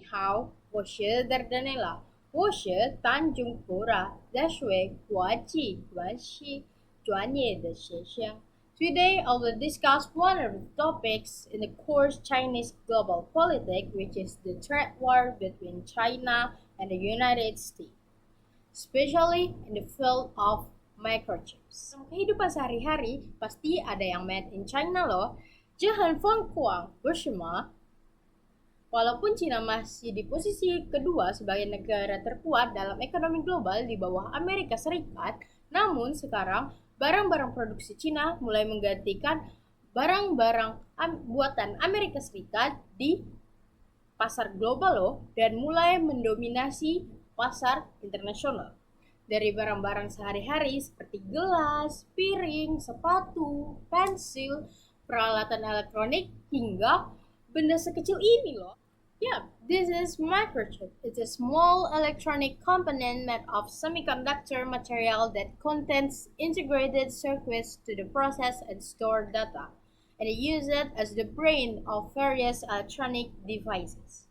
你好，我是 Dardanella，我是tan中国大学国际关系专业的学生。Today I will discuss one of the topics in the course Chinese Global Politics, which is the trade war between China and the United States, especially in the field of microchips. Dalam kehidupan sehari-hari, pasti ada yang made in China loh. Jangan Kuang bersama. Walaupun Cina masih di posisi kedua sebagai negara terkuat dalam ekonomi global di bawah Amerika Serikat, namun sekarang barang-barang produksi Cina mulai menggantikan barang-barang buatan Amerika Serikat di pasar global loh, dan mulai mendominasi pasar internasional. Dari barang-barang sehari-hari seperti gelas, piring, sepatu, pensil, peralatan elektronik, hingga benda sekecil ini loh. Yeah, this is microchip. It's a small electronic component made of semiconductor material that contains integrated circuits to the process and store data, and it uses as the brain of various electronic devices.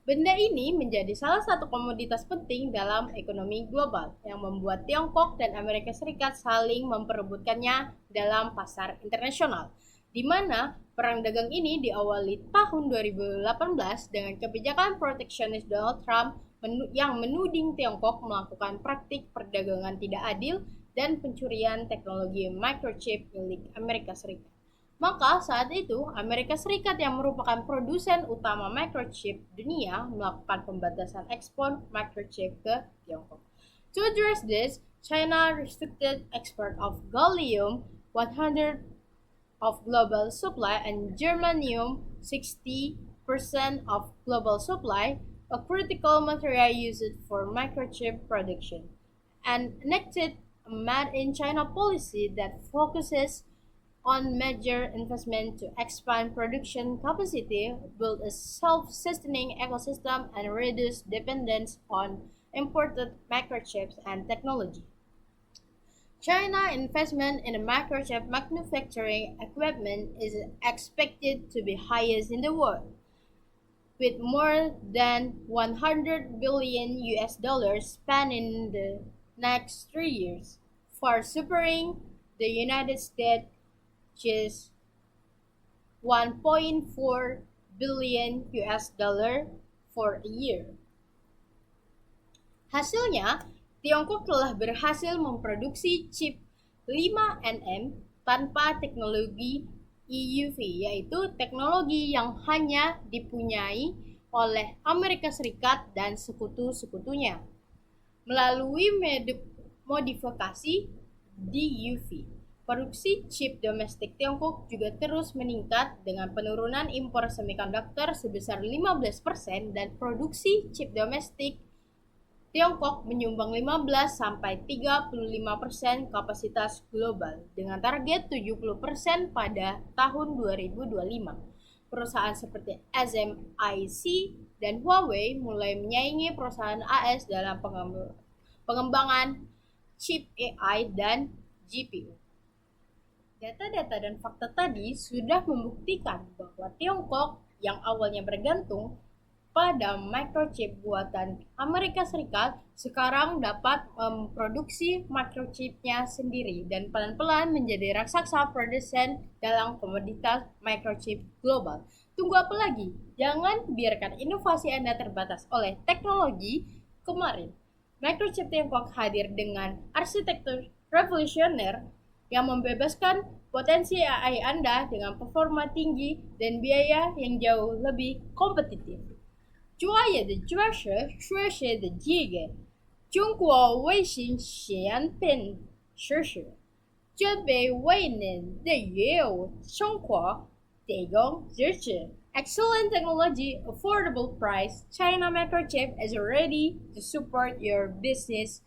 Benda ini menjadi salah satu komoditas penting dalam ekonomi global yang membuat Tiongkok dan Amerika Serikat saling memperebutkannya dalam pasar internasional, di mana perang dagang ini diawali tahun 2018 dengan kebijakan proteksionis Donald Trump yang menuding Tiongkok melakukan praktik perdagangan tidak adil dan pencurian teknologi microchip milik Amerika Serikat. Maka saat itu, Amerika Serikat yang merupakan produsen utama microchip dunia melakukan pembatasan ekspor microchip ke Tiongkok. To address this, China restricted export of gallium 100 of global supply and germanium 60% of global supply, a critical material used for microchip production, and enacted a Made in China policy that focuses on major investment to expand production capacity, build a self-sustaining ecosystem, and reduce dependence on imported microchips and technology. China investment in microchip manufacturing equipment is expected to be highest in the world, with more than 100 billion US dollars spent in the next 3 years, far supering the United States, which is 1.4 billion US dollar for a year. Hasilnya, Tiongkok telah berhasil memproduksi chip 5nm tanpa teknologi EUV, yaitu teknologi yang hanya dipunyai oleh Amerika Serikat dan sekutu-sekutunya, melalui modifikasi DUV. Produksi chip domestik Tiongkok juga terus meningkat dengan penurunan impor semikonduktor sebesar 15% dan produksi chip domestik Tiongkok menyumbang 15-35% kapasitas global dengan target 70% pada tahun 2025. Perusahaan seperti SMIC dan Huawei mulai menyaingi perusahaan AS dalam pengembangan chip AI dan GPU. Data-data dan fakta tadi sudah membuktikan bahwa Tiongkok yang awalnya bergantung pada microchip buatan Amerika Serikat sekarang dapat memproduksi microchipnya sendiri dan pelan-pelan menjadi raksasa produsen dalam komoditas microchip global. Tunggu apa lagi? Jangan biarkan inovasi Anda terbatas oleh teknologi. Kemarin, microchip Tiongkok hadir dengan arsitektur revolusioner yang membebaskan potensi AI Anda dengan performa tinggi dan biaya yang jauh lebih kompetitif. 专业的知识，学习的技艺，中国卫星显变实施，准备为您的业务生活提供支持。Excellent technology, affordable price, China Microchip is ready to support your business